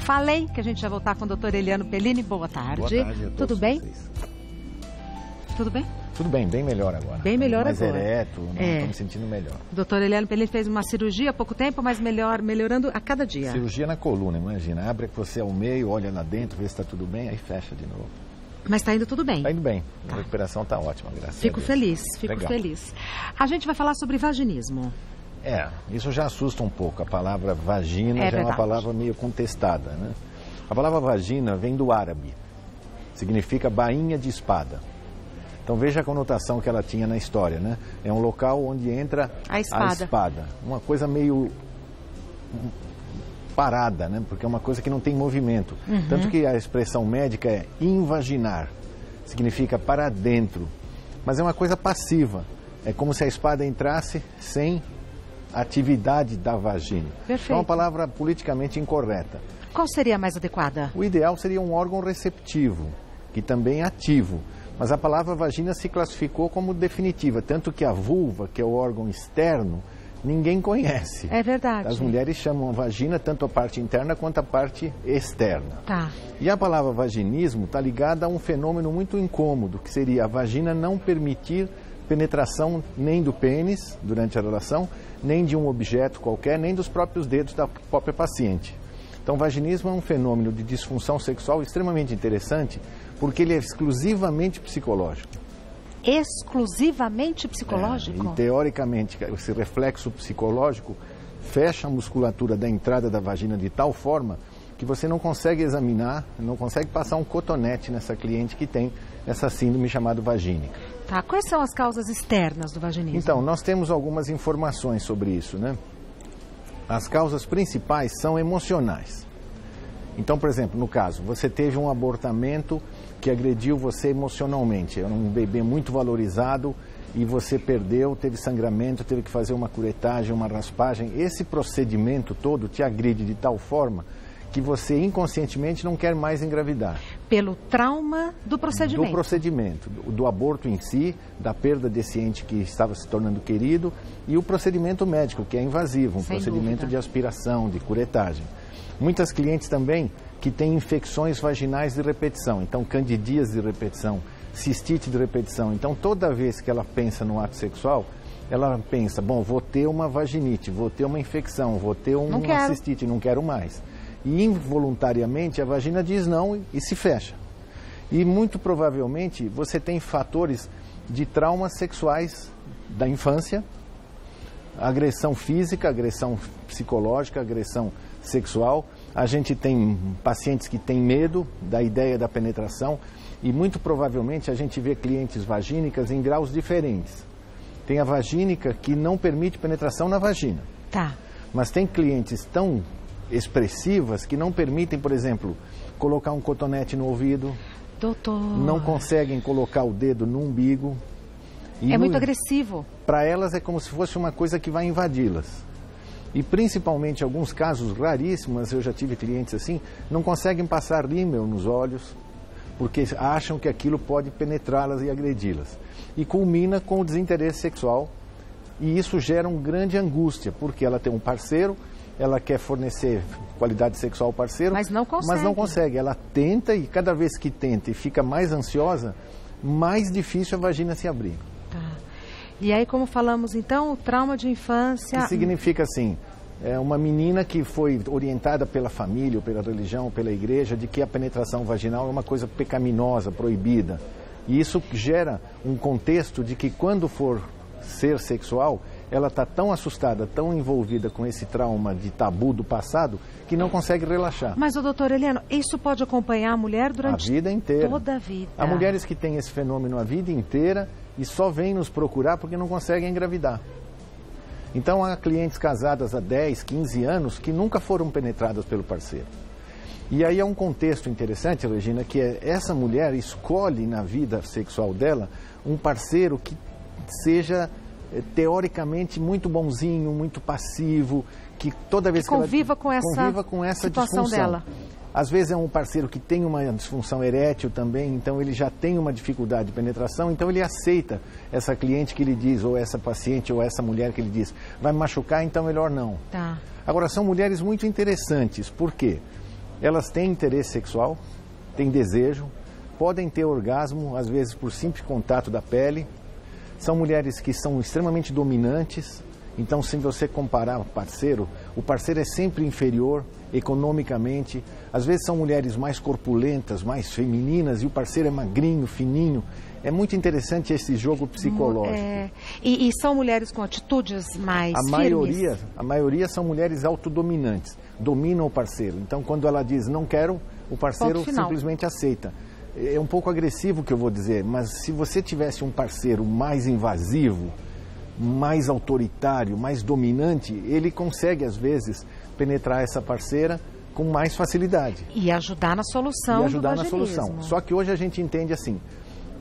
Falei que a gente ia voltar com o Dr. Eliano Pellini. Boa tarde. Boa tarde a todos. Tudo bem? Vocês. Tudo bem? Tudo bem, bem melhor agora. Bem melhor mais agora. ereto, estou me sentindo melhor. O doutor Eliano Pellini fez uma cirurgia há pouco tempo, mas melhorando a cada dia. Cirurgia na coluna, imagina. Abre você ao meio, olha lá dentro, vê se está tudo bem, aí fecha de novo. Mas está indo tudo bem? Está indo bem. A recuperação está ótima, graças a Deus. Fico feliz. A gente vai falar sobre vaginismo. Isso já assusta um pouco. A palavra vagina já verdade. é uma palavra meio contestada, né? A palavra vagina vem do árabe. Significa bainha de espada. Então veja a conotação que ela tinha na história, né? É um local onde entra a espada. Uma coisa meio parada, né? Porque é uma coisa que não tem movimento. Tanto que a expressão médica é invaginar. Significa para dentro. Mas é uma coisa passiva. É como se a espada entrasse sem atividade da vagina. Perfeito. É uma palavra politicamente incorreta. Qual seria a mais adequada? O ideal seria um órgão receptivo, que também é ativo. Mas a palavra vagina se classificou como definitiva, tanto que a vulva, que é o órgão externo, ninguém conhece. É verdade. As mulheres chamam vagina tanto a parte interna quanto a parte externa. Tá. E a palavra vaginismo está ligada a um fenômeno muito incômodo, que seria a vagina não permitir penetração nem do pênis durante a relação, nem de um objeto qualquer, nem dos próprios dedos da própria paciente. Então, o vaginismo é um fenômeno de disfunção sexual extremamente interessante, porque ele é exclusivamente psicológico. Exclusivamente psicológico? E, teoricamente, esse reflexo psicológico fecha a musculatura da entrada da vagina de tal forma que você não consegue examinar, não consegue passar um cotonete nessa cliente que tem essa síndrome chamada vagínica. Tá. Quais são as causas externas do vaginismo? Então, nós temos algumas informações sobre isso, né? As causas principais são emocionais. Então, por exemplo, no caso, você teve um abortamento que agrediu você emocionalmente. Era um bebê muito valorizado e você perdeu, teve sangramento, teve que fazer uma curetagem, uma raspagem. Esse procedimento todo te agride de tal forma que você inconscientemente não quer mais engravidar. Pelo trauma do procedimento? Do procedimento, do aborto em si, da perda desse ente que estava se tornando querido e o procedimento médico, que é invasivo, um procedimento de aspiração, de curetagem. Muitas clientes também que têm infecções vaginais de repetição, então candidíase de repetição, cistite de repetição. Então toda vez que ela pensa no ato sexual, ela pensa, bom, vou ter uma vaginite, vou ter uma infecção, vou ter uma cistite, não quero mais. E involuntariamente a vagina diz não e se fecha. E muito provavelmente você tem fatores de traumas sexuais da infância, agressão física, agressão psicológica, agressão sexual. A gente tem pacientes que têm medo da ideia da penetração e muito provavelmente a gente vê clientes vagínicas em graus diferentes. Tem a vagínica que não permite penetração na vagina. Tá. Mas tem clientes tão expressivas que não permitem, por exemplo, colocar um cotonete no ouvido. Doutor. Não conseguem colocar o dedo no umbigo. E muito agressivo. Para elas é como se fosse uma coisa que vai invadi-las. E principalmente, em alguns casos raríssimos, eu já tive clientes assim, não conseguem passar rímel nos olhos, porque acham que aquilo pode penetrá-las e agredi-las. E culmina com o desinteresse sexual, e isso gera uma grande angústia, porque ela tem um parceiro, ela quer fornecer qualidade sexual ao parceiro, mas não consegue. Ela tenta e cada vez que tenta e fica mais ansiosa, mais difícil a vagina se abrir. Tá. E aí, como falamos então, o trauma de infância... Que significa assim, é uma menina que foi orientada pela família, ou pela religião, ou pela igreja, de que a penetração vaginal é uma coisa pecaminosa, proibida. E isso gera um contexto de que quando for ser sexual, ela está tão assustada, tão envolvida com esse trauma de tabu do passado, que não consegue relaxar. Mas, doutor Eliano, isso pode acompanhar a mulher durante a vida inteira. Toda a vida. Há mulheres que têm esse fenômeno a vida inteira e só vêm nos procurar porque não conseguem engravidar. Então, há clientes casadas há 10, 15 anos que nunca foram penetradas pelo parceiro. E aí é um contexto interessante, Regina, que essa mulher escolhe na vida sexual dela um parceiro que seja teoricamente muito bonzinho, muito passivo, que toda vez que conviva ela com essa situação disfunção dela. Às vezes é um parceiro que tem uma disfunção erétil também, então ele já tem uma dificuldade de penetração, então ele aceita essa cliente que ele diz, ou essa paciente, ou essa mulher que ele diz, vai me machucar, então melhor não. Tá. Agora, são mulheres muito interessantes, por quê? Elas têm interesse sexual, têm desejo, podem ter orgasmo, às vezes por simples contato da pele. São mulheres que são extremamente dominantes, então se você comparar o parceiro é sempre inferior economicamente. Às vezes são mulheres mais corpulentas, mais femininas, e o parceiro é magrinho, fininho. É muito interessante esse jogo psicológico. E são mulheres com atitudes mais firmes? A maioria são mulheres autodominantes, dominam o parceiro. Então, quando ela diz não quero, o parceiro simplesmente aceita. É um pouco agressivo o que eu vou dizer, mas se você tivesse um parceiro mais invasivo, mais autoritário, mais dominante, ele consegue, às vezes, penetrar essa parceira com mais facilidade. E ajudar na solução do vaginismo. Só que hoje a gente entende assim,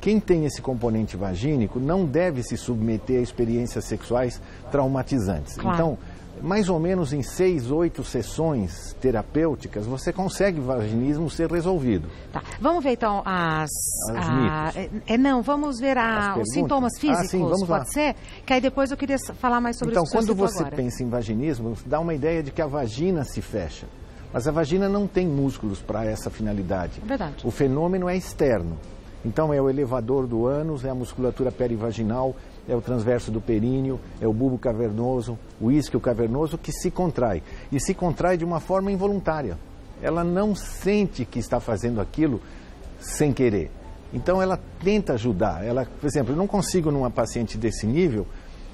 quem tem esse componente vagínico não deve se submeter a experiências sexuais traumatizantes. Claro. Então, mais ou menos em 6, 8 sessões terapêuticas, você consegue o vaginismo ser resolvido. Tá. Vamos ver então vamos ver os sintomas físicos, sim, vamos lá. Pode ser? Que aí depois eu queria falar mais sobre isso. Então, quando você pensa em vaginismo, dá uma ideia de que a vagina se fecha. Mas a vagina não tem músculos para essa finalidade. Verdade. O fenômeno é externo. Então, é o elevador do ânus, é a musculatura perivaginal, é o transverso do períneo, é o bulbo cavernoso, o isquio cavernoso que se contrai. E se contrai de uma forma involuntária. Ela não sente que está fazendo aquilo sem querer. Então, ela tenta ajudar. Por exemplo, eu não consigo, numa paciente desse nível,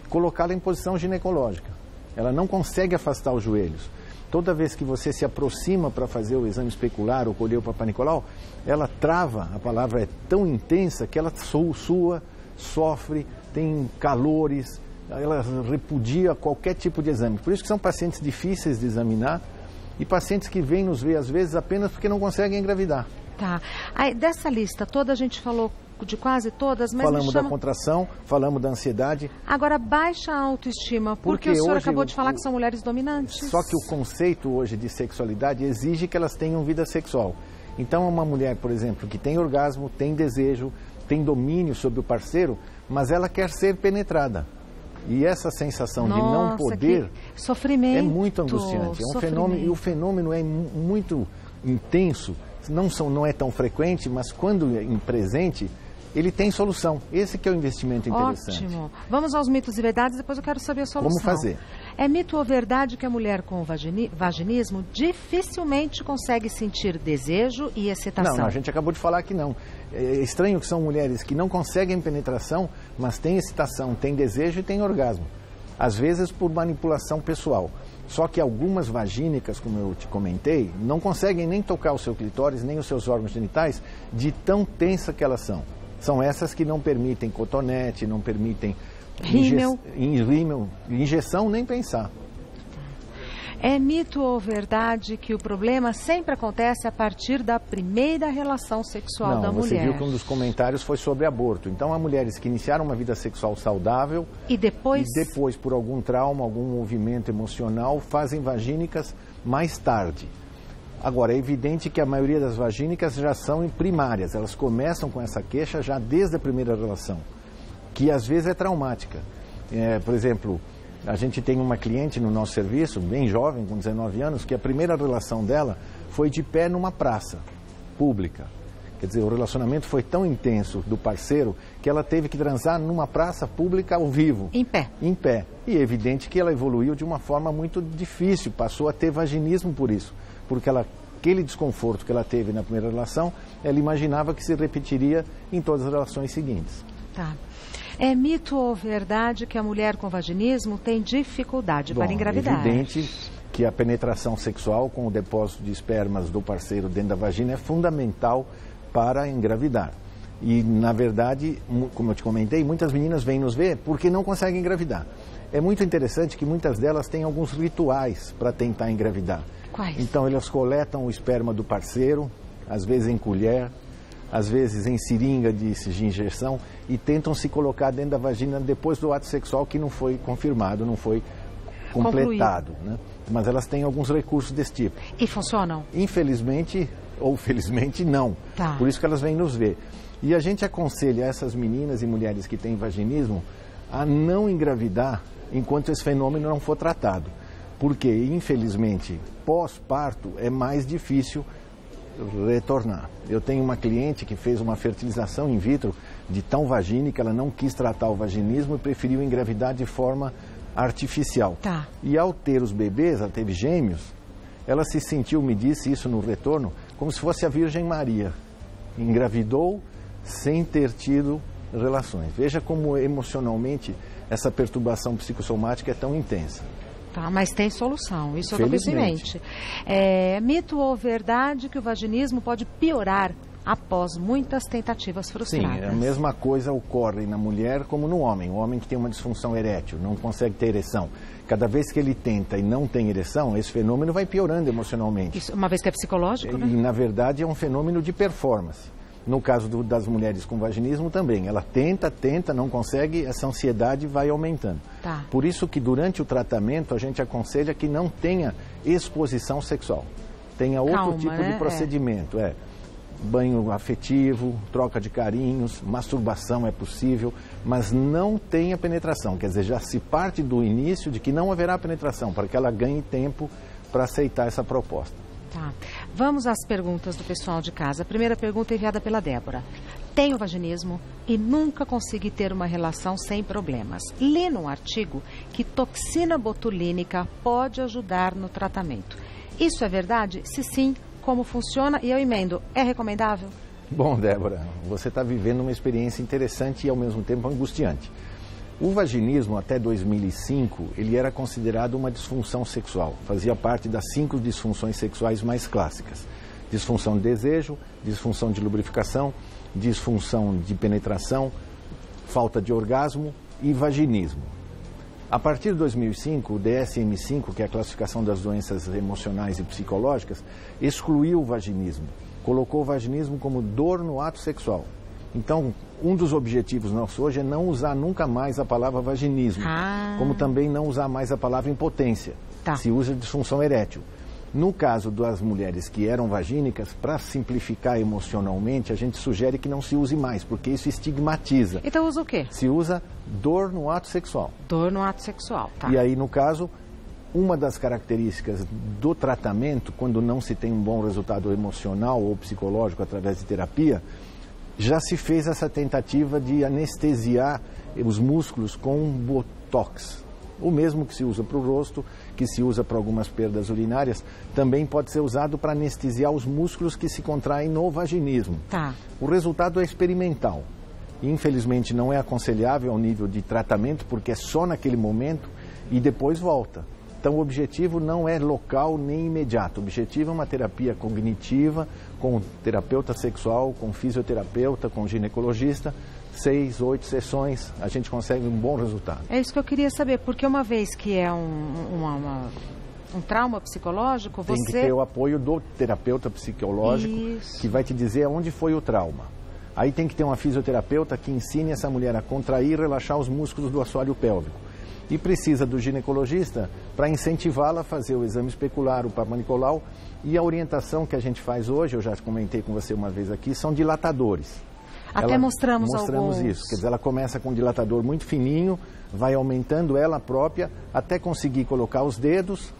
colocá-la em posição ginecológica. Ela não consegue afastar os joelhos. Toda vez que você se aproxima para fazer o exame especular ou colher o Papa Nicolau, ela trava, a palavra é tão intensa que ela sua, sofre, tem calores, ela repudia qualquer tipo de exame. Por isso que são pacientes difíceis de examinar e pacientes que vêm nos ver às vezes apenas porque não conseguem engravidar. Tá. Aí, dessa lista toda a gente falou de quase todas, mas falamos da contração, falamos da ansiedade. Agora, baixa autoestima, porque o senhor acabou de falar que são mulheres dominantes. Só que o conceito hoje de sexualidade exige que elas tenham vida sexual. Então, uma mulher, por exemplo, que tem orgasmo, tem desejo, tem domínio sobre o parceiro, mas ela quer ser penetrada. E essa sensação de não poder sofrimento, é muito angustiante. É um fenômeno, e o fenômeno é muito intenso, não é tão frequente, mas quando em presente, ele tem solução. Esse que é o investimento interessante. Ótimo. Vamos aos mitos e verdades, depois eu quero saber a solução. Como fazer? É mito ou verdade que a mulher com vaginismo dificilmente consegue sentir desejo e excitação? Não, a gente acabou de falar que não. É estranho que são mulheres que não conseguem penetração, mas têm excitação, têm desejo e têm orgasmo. Às vezes por manipulação pessoal. Só que algumas vagínicas, como eu te comentei, não conseguem nem tocar o seu clitóris, nem os seus órgãos genitais, de tão tensa que elas são. São essas que não permitem cotonete, não permitem rímel, injeção, nem pensar. É mito ou verdade que o problema sempre acontece a partir da primeira relação sexual da mulher? Você viu que um dos comentários foi sobre aborto. Então, há mulheres que iniciaram uma vida sexual saudável e depois, por algum trauma, algum movimento emocional, fazem vagínicas mais tarde. Agora, é evidente que a maioria das vagínicas já são primárias. Elas começam com essa queixa já desde a primeira relação, que às vezes é traumática. Por exemplo, a gente tem uma cliente no nosso serviço, bem jovem, com 19 anos, que a primeira relação dela foi de pé numa praça pública. Quer dizer, o relacionamento foi tão intenso do parceiro que ela teve que transar numa praça pública ao vivo. Em pé. Em pé. E é evidente que ela evoluiu de uma forma muito difícil, passou a ter vaginismo por isso. Porque aquele desconforto que ela teve na primeira relação, ela imaginava que se repetiria em todas as relações seguintes. Tá. É mito ou verdade que a mulher com vaginismo tem dificuldade para engravidar? É evidente que a penetração sexual com o depósito de espermas do parceiro dentro da vagina é fundamental para engravidar. E, na verdade, como eu te comentei, muitas meninas vêm nos ver porque não conseguem engravidar. É muito interessante que muitas delas têm alguns rituais para tentar engravidar. Quais? Então, elas coletam o esperma do parceiro, às vezes em colher, às vezes em seringa de injeção, e tentam se colocar dentro da vagina depois do ato sexual que não foi confirmado, não foi completado. Né? Mas elas têm alguns recursos desse tipo. E funcionam? Infelizmente ou felizmente não. Tá. Por isso que elas vêm nos ver. E a gente aconselha essas meninas e mulheres que têm vaginismo a não engravidar enquanto esse fenômeno não for tratado. porque, infelizmente, pós-parto é mais difícil retornar. Eu tenho uma cliente que fez uma fertilização in vitro de tão vagínica, ela não quis tratar o vaginismo e preferiu engravidar de forma artificial. Tá. E ao ter os bebês, ela teve gêmeos, ela se sentiu, me disse isso no retorno, como se fosse a Virgem Maria. Engravidou sem ter tido relações. Veja como emocionalmente essa perturbação psicossomática é tão intensa. Tá, mas tem solução, isso eu estou com em mente. É mito ou verdade que o vaginismo pode piorar após muitas tentativas frustradas? Sim, a mesma coisa ocorre na mulher como no homem. O homem que tem uma disfunção erétil, não consegue ter ereção. Cada vez que ele tenta e não tem ereção, esse fenômeno vai piorando emocionalmente. Isso, uma vez que é psicológico, né? E, na verdade, é um fenômeno de performance. No caso das mulheres com vaginismo também. Ela tenta, não consegue, essa ansiedade vai aumentando. Tá. Por isso que durante o tratamento a gente aconselha que não tenha exposição sexual. Tenha outro tipo de procedimento. Banho afetivo, troca de carinhos, masturbação é possível, mas não tenha penetração. Quer dizer, já se parte do início de que não haverá penetração, para que ela ganhe tempo para aceitar essa proposta. Tá. Vamos às perguntas do pessoal de casa. A primeira pergunta é enviada pela Débora. Tenho vaginismo e nunca consegui ter uma relação sem problemas. Li num artigo que toxina botulínica pode ajudar no tratamento. Isso é verdade? Se sim, como funciona? E eu emendo, é recomendável? Bom, Débora, você está vivendo uma experiência interessante e ao mesmo tempo angustiante. O vaginismo, até 2005, ele era considerado uma disfunção sexual. Fazia parte das 5 disfunções sexuais mais clássicas. Disfunção de desejo, disfunção de lubrificação, disfunção de penetração, falta de orgasmo e vaginismo. A partir de 2005, o DSM-5, que é a classificação das doenças emocionais e psicológicas, excluiu o vaginismo. Colocou o vaginismo como dor no ato sexual. Então, um dos objetivos nossos hoje é não usar nunca mais a palavra vaginismo, como também não usar mais a palavra impotência. Tá. Se usa disfunção erétil. No caso das mulheres que eram vagínicas, para simplificar emocionalmente, a gente sugere que não se use mais, porque isso estigmatiza. Então usa o quê? Se usa dor no ato sexual. Dor no ato sexual, tá. E aí, no caso, uma das características do tratamento, quando não se tem um bom resultado emocional ou psicológico através de terapia, já se fez essa tentativa de anestesiar os músculos com botox. O mesmo que se usa para o rosto, que se usa para algumas perdas urinárias, também pode ser usado para anestesiar os músculos que se contraem no vaginismo. Tá. O resultado é experimental. Infelizmente não é aconselhável ao nível de tratamento, porque é só naquele momento e depois volta. Então o objetivo não é local nem imediato. O objetivo é uma terapia cognitiva, com terapeuta sexual, com fisioterapeuta, com ginecologista, 6, 8 sessões, a gente consegue um bom resultado. É isso que eu queria saber, porque uma vez que é um trauma psicológico, você... Tem que ter o apoio do terapeuta psicológico, que vai te dizer onde foi o trauma. Aí tem que ter uma fisioterapeuta que ensine essa mulher a contrair e relaxar os músculos do assoalho pélvico. E precisa do ginecologista para incentivá-la a fazer o exame especular, o Papa Nicolau, e a orientação que a gente faz hoje, eu já comentei com você uma vez aqui, são dilatadores. Até mostramos alguns... isso, quer dizer, ela começa com um dilatador muito fininho, vai aumentando ela própria, até conseguir colocar os dedos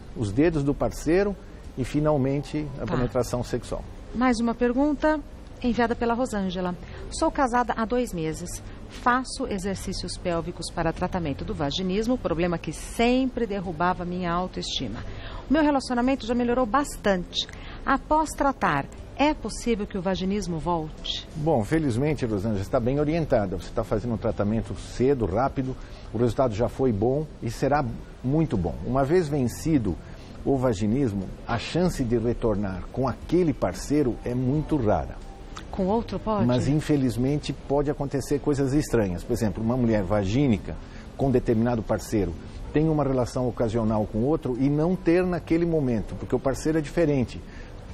do parceiro e finalmente a penetração sexual. Mais uma pergunta enviada pela Rosângela. Sou casada há 2 meses. Faço exercícios pélvicos para tratamento do vaginismo, problema que sempre derrubava minha autoestima. O meu relacionamento já melhorou bastante. Após tratar, é possível que o vaginismo volte? Bom, felizmente, Rosângela, está bem orientada. Você está fazendo um tratamento cedo, rápido, o resultado já foi bom e será muito bom. Uma vez vencido o vaginismo, a chance de retornar com aquele parceiro é muito rara. Com outro pode? Mas, infelizmente, pode acontecer coisas estranhas. Por exemplo, uma mulher vagínica com determinado parceiro tem uma relação ocasional com outro e não ter naquele momento, porque o parceiro é diferente.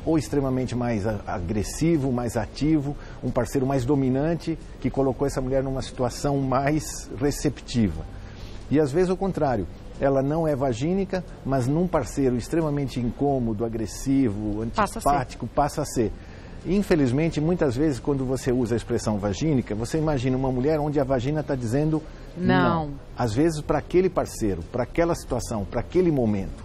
Ou extremamente mais agressivo, mais ativo, um parceiro mais dominante que colocou essa mulher numa situação mais receptiva. E às vezes o contrário, ela não é vagínica, mas num parceiro extremamente incômodo, agressivo, antipático, passa a ser. Infelizmente, muitas vezes, quando você usa a expressão vagínica, você imagina uma mulher onde a vagina está dizendo não. Às vezes, para aquele parceiro, para aquela situação, para aquele momento.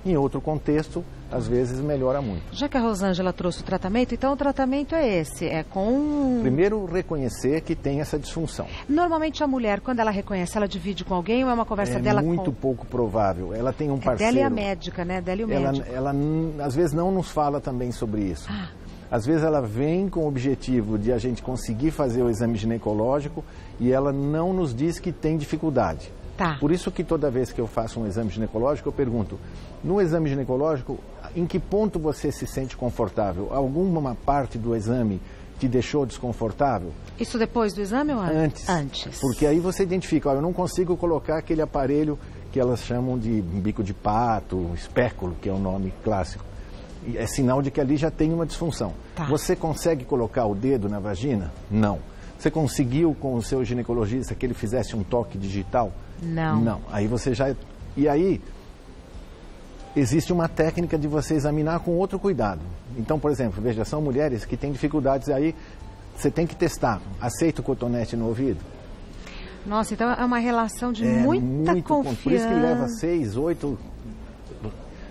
Em outro contexto, às vezes melhora muito. Já que a Rosângela trouxe o tratamento, então o tratamento é esse, é com... Primeiro, reconhecer que tem essa disfunção. Normalmente a mulher, quando ela reconhece, ela divide com alguém ou é uma conversa dela com... É muito pouco provável. Ela tem um parceiro... Dela e a médica, né? Dela e o médico. Ela, às vezes, não nos fala também sobre isso. Às vezes ela vem com o objetivo de a gente conseguir fazer o exame ginecológico e ela não nos diz que tem dificuldade. Tá. Por isso que toda vez que eu faço um exame ginecológico, eu pergunto, no exame ginecológico, em que ponto você se sente confortável? Alguma parte do exame te deixou desconfortável? Isso depois do exame ou antes? Antes. Porque aí você identifica, eu não consigo colocar aquele aparelho que elas chamam de bico de pato, espéculo, que é o nome clássico. É sinal de que ali já tem uma disfunção. Tá. Você consegue colocar o dedo na vagina? Não. Você conseguiu com o seu ginecologista que ele fizesse um toque digital? Não. Não. Aí você já... E aí, existe uma técnica de você examinar com outro cuidado. Então, por exemplo, veja, são mulheres que têm dificuldades aí, você tem que testar. Aceita o cotonete no ouvido? Nossa, então é uma relação de muita confiança. Por isso que leva 6, 8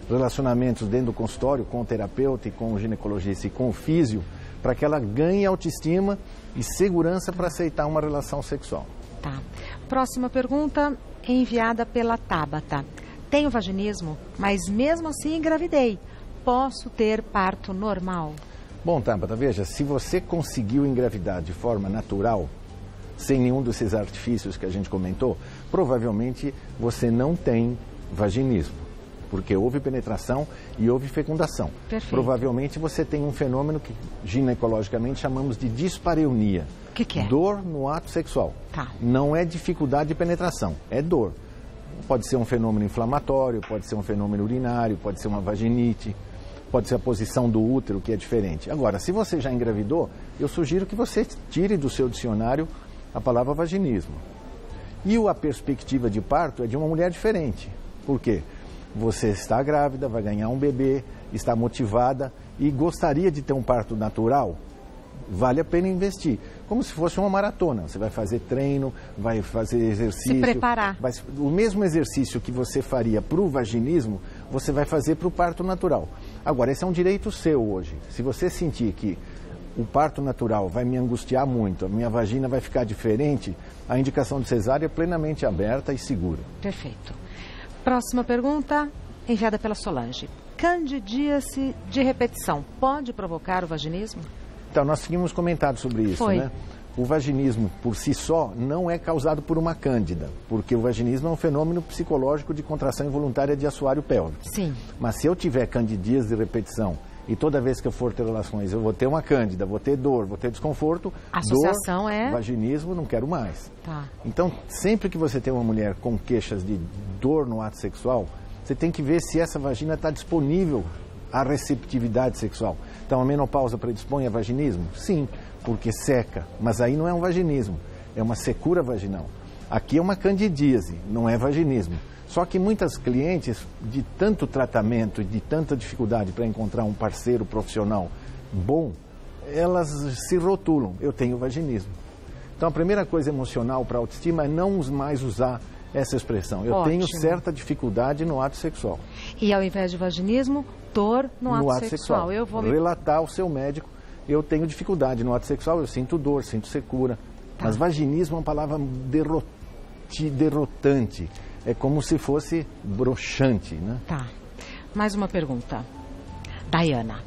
relacionamentos dentro do consultório com o terapeuta e com o ginecologista e com o físio, para que ela ganhe autoestima e segurança para aceitar uma relação sexual. Tá. Próxima pergunta enviada pela Tabata. Tenho vaginismo, mas mesmo assim engravidei. Posso ter parto normal? Bom, Tabata, veja, se você conseguiu engravidar de forma natural, sem nenhum desses artifícios que a gente comentou, provavelmente você não tem vaginismo. Porque houve penetração e houve fecundação. Perfeito. Provavelmente você tem um fenômeno que ginecologicamente chamamos de dispareunia. O que é? Dor no ato sexual. Tá. Não é dificuldade de penetração, é dor. Pode ser um fenômeno inflamatório, pode ser um fenômeno urinário, pode ser uma vaginite, pode ser a posição do útero, que é diferente. Agora, se você já engravidou, eu sugiro que você tire do seu dicionário a palavra vaginismo. E a perspectiva de parto é de uma mulher diferente. Por quê? Você está grávida, vai ganhar um bebê, está motivada e gostaria de ter um parto natural, vale a pena investir. Como se fosse uma maratona. Você vai fazer treino, vai fazer exercício. Se preparar. O mesmo exercício que você faria para o vaginismo, você vai fazer para o parto natural. Agora, esse é um direito seu hoje. Se você sentir que o parto natural vai me angustiar muito, a minha vagina vai ficar diferente, a indicação de cesárea é plenamente aberta e segura. Perfeito. Próxima pergunta, enviada pela Solange. Candidíase de repetição pode provocar o vaginismo? Então, nós tínhamos comentado sobre isso, né? O vaginismo, por si só, não é causado por uma cândida, porque o vaginismo é um fenômeno psicológico de contração involuntária de assoalho pélvico. Sim. Mas se eu tiver candidíase de repetição e toda vez que eu for ter relações eu vou ter uma cândida, vou ter dor, vou ter desconforto, a associação é... vaginismo, não quero mais. Tá. Então, sempre que você tem uma mulher com queixas de dor no ato sexual, você tem que ver se essa vagina está disponível à receptividade sexual. Então, a menopausa predispõe a vaginismo? Sim, porque seca, mas aí não é um vaginismo, é uma secura vaginal. Aqui é uma candidíase, não é vaginismo. Só que muitas clientes, de tanto tratamento e de tanta dificuldade para encontrar um parceiro profissional bom, elas se rotulam, eu tenho vaginismo. Então, a primeira coisa emocional para a autoestima é não mais usar essa expressão. Eu tenho certa dificuldade no ato sexual. E ao invés de vaginismo, dor no ato sexual. Eu vou relatar ao seu médico, eu tenho dificuldade no ato sexual, eu sinto dor, sinto secura. Tá. Mas vaginismo é uma palavra derrotante. É como se fosse broxante, né? Tá. Mais uma pergunta. Dayana.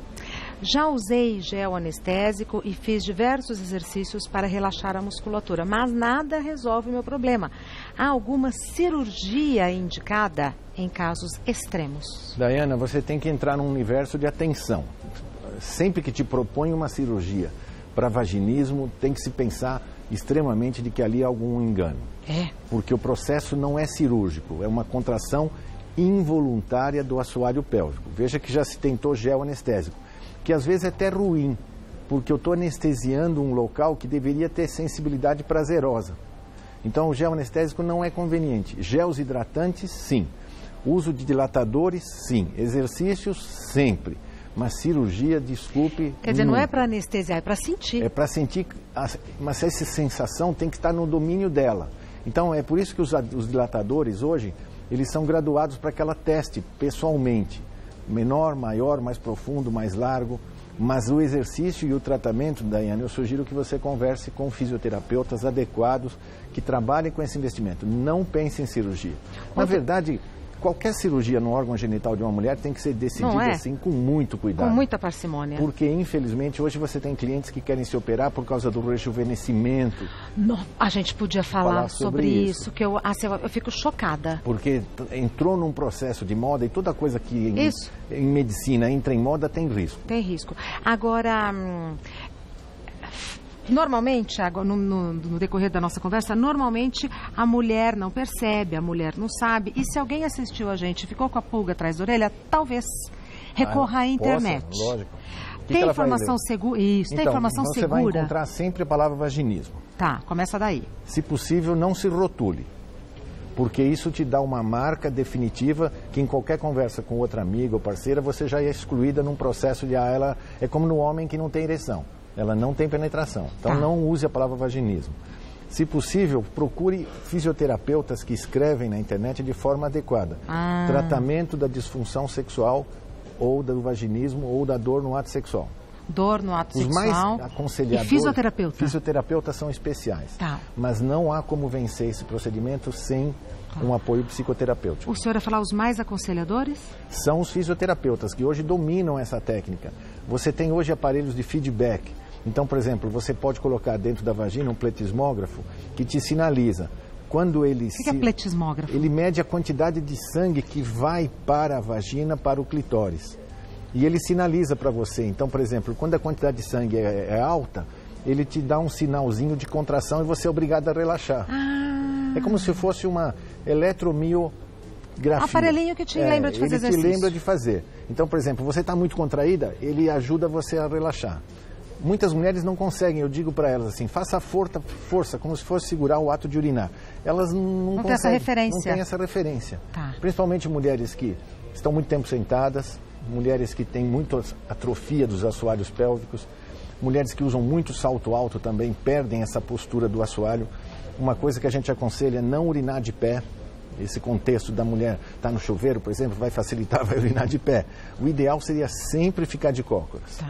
Já usei gel anestésico e fiz diversos exercícios para relaxar a musculatura, mas nada resolve o meu problema. Há alguma cirurgia indicada em casos extremos? Dayana, você tem que entrar num universo de atenção. Sempre que te propõe uma cirurgia para vaginismo, tem que se pensar extremamente de que ali há algum engano. É. Porque o processo não é cirúrgico, é uma contração involuntária do assoalho pélvico. Veja que já se tentou gel anestésico, que às vezes é até ruim, porque eu estou anestesiando um local que deveria ter sensibilidade prazerosa. Então o gel anestésico não é conveniente. Gels hidratantes, sim. Uso de dilatadores, sim. Exercícios, sempre. Mas cirurgia, desculpe... Quer dizer, não é para anestesiar, é para sentir. É para sentir, mas essa sensação tem que estar no domínio dela. Então, é por isso que os dilatadores hoje, eles são graduados para que ela teste pessoalmente. Menor, maior, mais profundo, mais largo. Mas o exercício e o tratamento, Daiane, eu sugiro que você converse com fisioterapeutas adequados que trabalhem com esse investimento. Não pense em cirurgia. Na verdade, qualquer cirurgia no órgão genital de uma mulher tem que ser decidida assim com muito cuidado. Com muita parcimônia. Porque, infelizmente, hoje você tem clientes que querem se operar por causa do rejuvenescimento. Não, a gente podia falar sobre isso, que eu fico chocada. Porque entrou num processo de moda e toda coisa que em medicina entra em moda tem risco. Tem risco. Agora... Normalmente, no decorrer da nossa conversa, normalmente a mulher não percebe, a mulher não sabe. E se alguém assistiu a gente e ficou com a pulga atrás da orelha, talvez recorra à internet. Lógico. Tem informação segura? Isso, tem informação então segura. Você vai encontrar sempre a palavra vaginismo. Tá, começa daí. Se possível, não se rotule. Porque isso te dá uma marca definitiva que em qualquer conversa com outra amiga ou parceira, você já é excluída num processo de... ela é como no homem que não tem ereção. Ela não tem penetração. Então, não use a palavra vaginismo. Se possível, procure fisioterapeutas que escrevem na internet de forma adequada. Tratamento da disfunção sexual ou do vaginismo ou da dor no ato sexual. Dor no ato sexual. Os mais aconselhadores... E fisioterapeuta? Fisioterapeutas são especiais. Mas não há como vencer esse procedimento sem um apoio psicoterapêutico. O senhor ia falar os mais aconselhadores? São os fisioterapeutas que hoje dominam essa técnica. Você tem hoje aparelhos de feedback. Então, por exemplo, você pode colocar dentro da vagina um pletismógrafo que te sinaliza. Quando ele O que é pletismógrafo? Ele mede a quantidade de sangue que vai para a vagina, para o clitóris. E ele sinaliza para você. Então, por exemplo, quando a quantidade de sangue é alta, ele te dá um sinalzinho de contração e você é obrigado a relaxar. É como se fosse uma eletromiografia. Aparelhinho que te lembra de fazer exercício. Ele te lembra de fazer. Então, por exemplo, você está muito contraída, ele ajuda você a relaxar. Muitas mulheres não conseguem, eu digo para elas assim, faça força, como se fosse segurar o ato de urinar. Elas não conseguem, essa referência. Não tem essa referência. Principalmente mulheres que estão muito tempo sentadas, mulheres que têm muita atrofia dos assoalhos pélvicos, mulheres que usam muito salto alto também perdem essa postura do assoalho. Uma coisa que a gente aconselha é não urinar de pé. Esse contexto da mulher estar no chuveiro, por exemplo, vai facilitar, vai urinar de pé. O ideal seria sempre ficar de cócoras.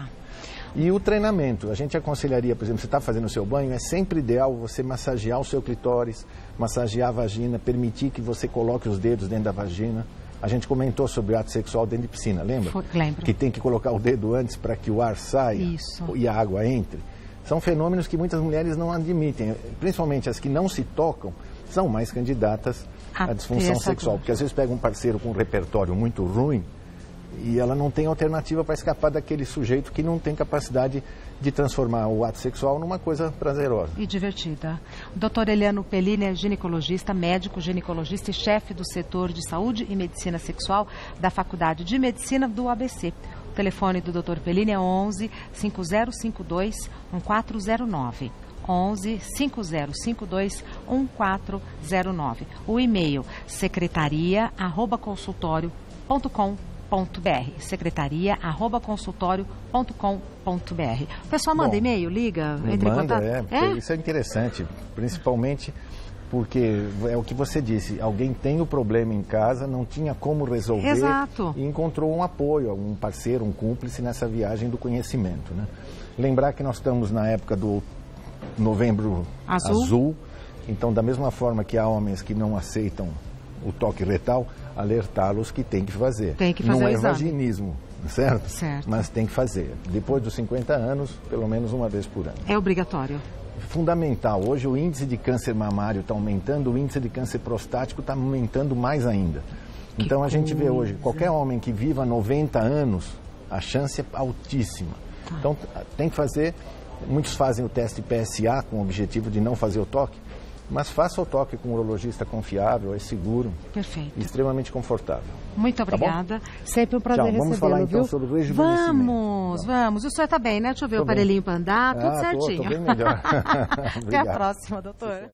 E o treinamento, a gente aconselharia, por exemplo, você está fazendo o seu banho, é sempre ideal você massagear o seu clitóris, massagear a vagina, permitir que você coloque os dedos dentro da vagina. A gente comentou sobre o ato sexual dentro de piscina, lembra? Lembro. Que tem que colocar o dedo antes para que o ar saia e a água entre. São fenômenos que muitas mulheres não admitem, principalmente as que não se tocam, são mais candidatas à disfunção sexual. Porque às vezes pega um parceiro com um repertório muito ruim, e ela não tem alternativa para escapar daquele sujeito que não tem capacidade de transformar o ato sexual numa coisa prazerosa. E divertida. O Dr. Eliano Pellini é ginecologista, médico, ginecologista e chefe do setor de saúde e medicina sexual da Faculdade de Medicina do ABC. O telefone do Dr. Pellini é 11 5052 1409. 11 5052 1409. O e-mail secretaria@consultorio.com.br. secretaria@consultorio.com.br. O pessoal manda e-mail, liga, entra em contato. Isso é interessante, principalmente porque é o que você disse, alguém tem o problema em casa, não tinha como resolver e encontrou um apoio, um parceiro, um cúmplice nessa viagem do conhecimento, né? Lembrar que nós estamos na época do Novembro Azul, então da mesma forma que há homens que não aceitam o toque retal, alertá-los que tem que fazer. Tem que fazer não o é exame. Vaginismo, certo? Mas tem que fazer. Depois dos 50 anos, pelo menos uma vez por ano. É obrigatório. Fundamental. Hoje o índice de câncer mamário está aumentando, o índice de câncer prostático está aumentando mais ainda. Então a gente vê hoje, qualquer homem que viva 90 anos, a chance é altíssima. Então tem que fazer, muitos fazem o teste PSA com o objetivo de não fazer o toque, mas faça o toque com um urologista confiável, é seguro. Perfeito. E extremamente confortável. Muito obrigada. Sempre um prazer recebê-lo, Vamos falar então sobre o rejuvenescimento. Vamos. O senhor está bem, né? Deixa eu ver o aparelhinho para andar, tudo certinho. Estou bem melhor. Até a próxima, doutor.